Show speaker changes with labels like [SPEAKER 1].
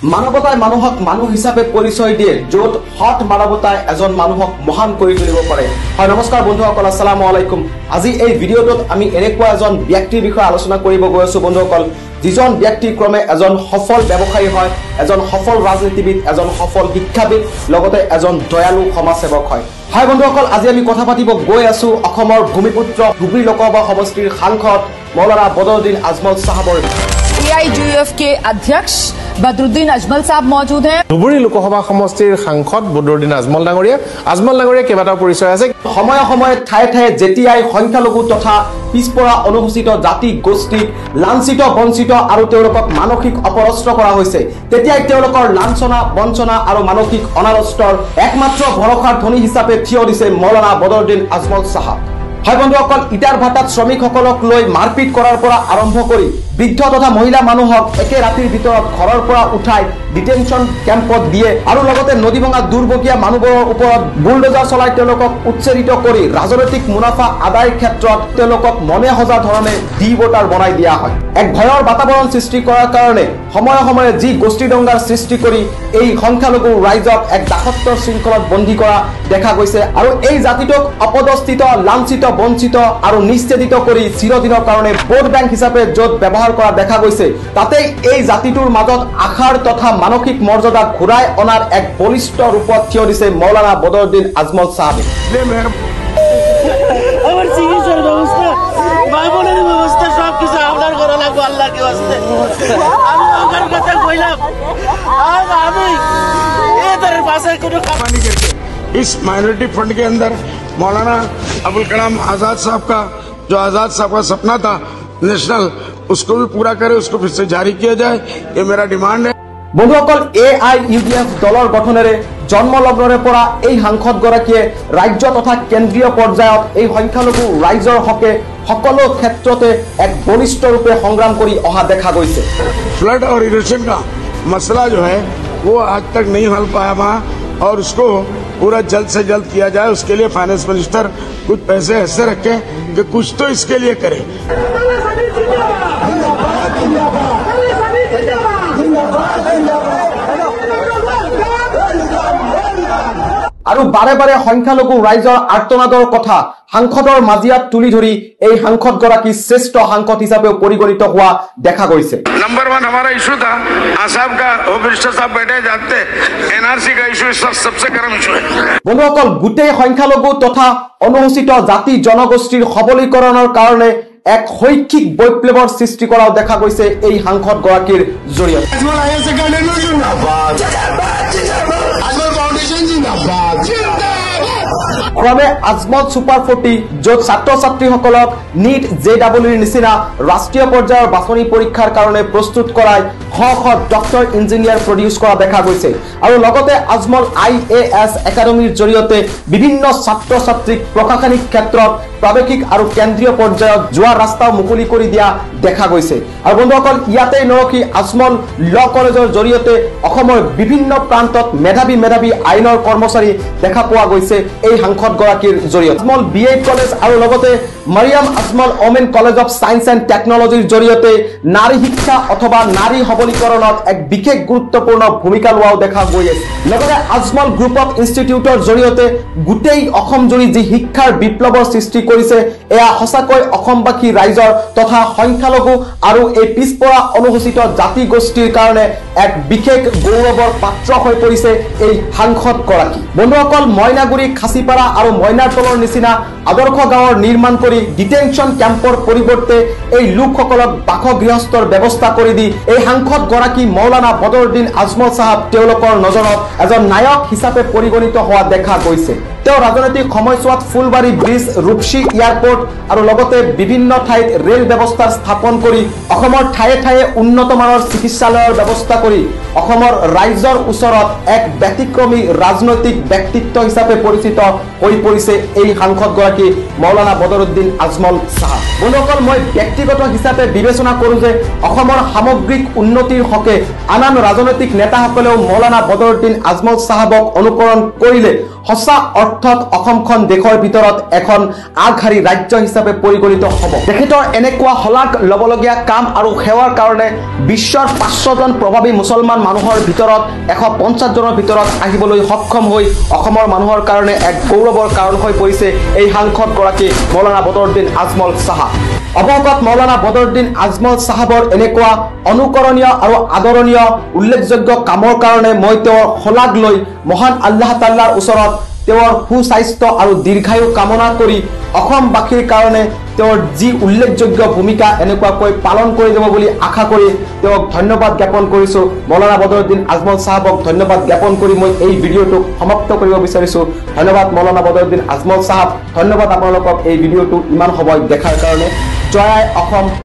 [SPEAKER 1] মানৱতাই মানুহক মানুহ হিচাপে পৰিচয় দিয়ে য'ত হট মানৱতাই এজন মানুহক মহান কৰি তুলিব পাৰে। হয়, নমস্কাৰ বন্ধুসকল, আসসালামু আলাইকুম। আজি এই ভিডিঅ'টোত আমি এনেকুৱা এজন ব্যক্তিৰ বিষয়ে আলোচনা কৰিব গৈ আছো বন্ধুসকল, যিজন ব্যক্তি ক্ৰমে এজন সফল ব্যৱসায়ী হয়, এজন সফল ৰাজনীতিবিদ, এজন সফল শিক্ষাবিদ, লগতে এজন দয়ালু সমাজসেৱক হয়। হয় বন্ধুসকল, আজি আমি কথা পাতিব গৈ আছো অসমৰ ভূমিপুত্ৰ ধুবুৰী লোকসভা সমষ্টিৰ সাংসদ মৌলানা বদৰুদ্দিন আজমল সাহাবৰ।
[SPEAKER 2] AIUF के अध्यक्ष बदरुद्दीन अजमल साहब मौजूद हैं।
[SPEAKER 3] ধুবুৰী লোকসভা সমষ্টিৰ সাংসদ বদৰুদ্দিন আজমল ডাঙৰীয়া কেইবাটাও পৰিচয় আছে।
[SPEAKER 1] সময়ে সময়ে ঠায়ে ঠায়ে যেতিয়াই সংখ্যালঘু তথা পিছপৰা অনুসূচিত জাতি গোষ্ঠীক লাঞ্ছিত বঞ্চিত আৰু তেওঁলোকক মানসিক অপৰস্ত্ৰ কৰা হৈছে, তেতিয়াই তেওঁলোকৰ লাঞ্ছনা বঞ্চনা আৰু মানসিক অনাৰস্তৰ একমাত্ৰ ভৰসাৰ ধনী হিচাপে থিয় দিছে মৌলানা বদৰুদ্দিন আজমল সাহাব। হয় বন্ধুসকল, ইটাৰ ভাটাত শ্ৰমিকসকলক লৈ মাৰপিট কৰাৰ পৰা আৰম্ভ কৰি বৃদ্ধ তথা মহিলা মানুহক একে ৰাতিৰ ভিতৰত ঘৰৰ পৰা উঠাই ডিটেনশ্যন কেম্পত দিয়ে আৰু লগতে নদী ভঙা দুৰ্ভগীয়া মানুহবোৰৰ ওপৰত বুলডোজাৰ চলাই তেওঁলোকক উচ্ছেদিত কৰি ৰাজনৈতিক মুনাফা আদায়ৰ ক্ষেত্ৰত তেওঁলোকক মনে সজা ধৰণে ডি ভোটাৰ বনাই দিয়া হয়। এক ভয়ৰ বাতাবৰণ সৃষ্টি কৰাৰ কাৰণে সময়ে সময়ে যি গোষ্ঠী দংগাৰ সৃষ্টি কৰি এই সংখ্যালঘু ৰাইজক এক দাসত্বৰ শৃংখলত বন্দী কৰা দেখা গৈছে আৰু এই জাতিটোক অপদস্থিত লাঞ্ছিত বঞ্চিত আৰু নিষ্ঠেদিত কৰি চিৰদিনৰ কাৰণে ভোট বেংক হিচাপে য'ত ব্যৱহাৰ কৰা দেখা গৈছে, তাতেই এই জাতিটোৰ মাজত আশাৰ তথা মানসিক মৰ্যাদা ঘূৰাই অনাৰ এক বলিষ্ঠ ৰূপত থিয় দিছে মৌলানা বদৰুদ্দিন আজমল সাহাবে।
[SPEAKER 4] इस माइनॉरिटी फंड के अंदर मौलाना अबुल कलाम आजाद साहब का जो आजाद साहब का सपना था नेशनल, उसको भी पूरा करे, उसको फिर से जारी किया जाए, ये मेरा डिमांड है।
[SPEAKER 1] বন্ধুসকল, AIUDF দলৰ গঠনেৰে জন্মলগ্নৰে পৰা এই সাংসদগৰাকীয়ে ৰাজ্য তথা কেন্দ্ৰীয় পৰ্যায়ত এই সংখ্যালঘু ৰাইজৰ হকে সকলো ক্ষেত্ৰতে এক বলিষ্ঠ ৰূপে সংগ্ৰাম কৰি অহা দেখা গৈছে।
[SPEAKER 4] फ्लड और इरोशन का मसला जो है वो आज तक नहीं हल पाया वहाँ, और उसको पूरा जल्द से जल्द किया जाए। उसके लिए फाइनेंस मिनिस्टर कुछ पैसे ऐसे रखे कि कुछ तो इसके लिए करे।
[SPEAKER 1] আৰু বাৰে বাৰে সংখ্যালঘু ৰাইজৰ আৰ্তনাদৰ কথা সাংসদৰ মাজিয়াত তুলি ধৰি এই সাংসদগৰাকী শ্ৰেষ্ঠ সাংসদ হিচাপে পৰিগণিত হোৱা দেখা গৈছে।
[SPEAKER 4] नंबर 1 हमारा इशू था, आसाम का होम मिनिस्टर साहब बैठे जाते, NRC का इशू सबसे गर्म इशू है।
[SPEAKER 1] বন্ধুসকল, গোটেই সংখ্যালঘু তথা অনুসূচিত জাতি জনগোষ্ঠীৰ সবলীকৰণৰ কাৰণে এক শৈক্ষিক বৈপ্লৱৰ সৃষ্টি কৰাও দেখা গৈছে এই সাংসদগৰাকীৰ জৰিয়তে। ক্ৰমে আজমল ছুপাৰ 40 য'ত ছাত্ৰ ছাত্ৰীসকলক নিট JEEৰ নিচিনা ৰাষ্ট্ৰীয় পৰ্যায়ৰ বাছনি পৰীক্ষাৰ কাৰণে প্ৰস্তুত কৰাই শ শ ডক্টৰ ইঞ্জিনিয়াৰ প্ৰডিউচ কৰা দেখা গৈছে আৰু লগতে আজমল IAS একাডেমীৰ জৰিয়তে বিভিন্ন ছাত্ৰ ছাত্ৰীক প্ৰশাসনিক ক্ষেত্ৰত প্ৰাদেশিক আৰু কেন্দ্ৰীয় পৰ্যায়ত যোৱা ৰাস্তা মুকলি কৰি দিয়া দেখা গৈছে। আৰু বন্ধুসকল, ইয়াতেই নৰখি আজমল ল কলেজৰ জৰিয়তে অসমৰ বিভিন্ন প্ৰান্তত মেধাৱী আইনৰ কৰ্মচাৰী দেখা পোৱা গৈছে এই সাংসদগৰাকীৰ জৰিয়তে। আজমল BA কলেজ আৰু লগতে Mariam Ajmal women college of science and টেকনলজিৰ জৰিয়তে নাৰী শিক্ষা অথবা নাৰী সবলীকৰণত এক বিশেষ গুৰুত্বপূৰ্ণ ভূমিকা লোৱাও দেখা গৈ আছে। লগতে আজমল গ্ৰুপ অফ ইনষ্টিটিউটৰ জৰিয়তে গোটেই অসম জুৰি যি শিক্ষাৰ বিপ্লৱৰ সৃষ্টি কৰিছে, এয়া সঁচাকৈ অসমবাসী ৰাইজৰ তথা সংখ্যালঘু আৰু এই পিছপৰা অনুসূচিত জাতি গোষ্ঠীৰ কাৰণে এক বিশেষ গৌৰৱৰ পাত্ৰ হৈ পৰিছে এই সাংসদগৰাকী। বন্ধুসকল, মইনাগুৰি খাচিপাৰা আৰু মইনাৰতলৰ নিচিনা আদৰ্শ গাঁৱৰ নিৰ্মাণ কৰি ডিটেনশ্যন কেম্পৰ পৰিৱৰ্তে এই লোকসকলক বাসগৃহস্থৰ ব্যৱস্থা কৰি দি এই সাংসদগৰাকী মৌলানা বদৰুদ্দিন আজমল সাহাব তেওঁলোকৰ নজৰত এজন নায়ক হিচাপে পৰিগণিত হোৱা দেখা গৈছে। তেওঁ ৰাজনৈতিক সময়ছোৱাত ফুলবাৰী ব্ৰিজ, ৰূপসী এয়াৰপোৰ্ট আৰু লগতে বিভিন্ন ঠাইত ৰেল ব্যৱস্থা স্থাপন কৰি অসমৰ ঠায়ে ঠায়ে উন্নতমানৰ চিকিৎসালয়ৰ ব্যৱস্থা কৰি অসমৰ ৰাইজৰ ওচৰত এক ব্যতিক্ৰমী ৰাজনৈতিক ব্যক্তিত্ব হিচাপে পৰিচিত হৈ পৰিছে এই সাংসদগৰাকী মৌলানা বদৰুদ্দিন আজমল সাহাব। বন্ধুসকল, মই ব্যক্তিগত হিচাপে বিবেচনা কৰোঁ যে অসমৰ সামগ্ৰিক উন্নতিৰ হকে আন ৰাজনৈতিক নেতাসকলেও মৌলানা বদৰুদ্দিন আজমল সাহাবক অনুকৰণ কৰিলে সঁচা অৰ্থত অসমখন দেশৰ ভিতৰত এখন আগশাৰী ৰাজ্য হিচাপে পৰিগণিত হ'ব তেখেতৰ এনেকুৱা হলাক ল'বলগীয়া কাম আৰু সেৱাৰ কাৰণে বিশ্বৰ 500জন প্ৰভাৱী মুছলমান মানুহৰ ভিতৰত 150 জনৰ ভিতৰত আহিবলৈ সক্ষম হৈ অসমৰ মানুহৰ কাৰণে এক গৌৰৱৰ কাৰণ হৈ পৰিছে এই সাংসদগৰাকী মৌলানা বদৰুদ্দিন আজমল সাহাব অৱগত মৌলানা বদৰুদ্দিন আজমল সাহাবৰ এনেকুৱা অনুকৰণীয় আৰু আদৰণীয় উল্লেখযোগ্য কামৰ কাৰণে মই তেওঁৰ শলাগ লৈ মহান আল্লাহ তাআলাৰ ওচৰত তেওঁৰ সুস্বাস্থ্য আৰু দীৰ্ঘায়ু কামনা কৰি অসমবাসীৰ কাৰণে তেওঁৰ যি উল্লেখযোগ্য ভূমিকা এনেকুৱাকৈ পালন কৰি যাব বুলি আশা কৰি তেওঁক ধন্যবাদ জ্ঞাপন কৰিছোঁ মৌলানা বদৰুদ্দিন আজমল সাহাবক ধন্যবাদ জ্ঞাপন কৰি মই এই ভিডিঅ'টো সমাপ্ত কৰিব বিচাৰিছোঁ ধন্যবাদ মৌলানা বদৰুদ্দিন আজমল সাহাব ধন্যবাদ আপোনালোকক এই ভিডিঅ'টো ইমান সময় দেখাৰ কাৰণে জয় অসম।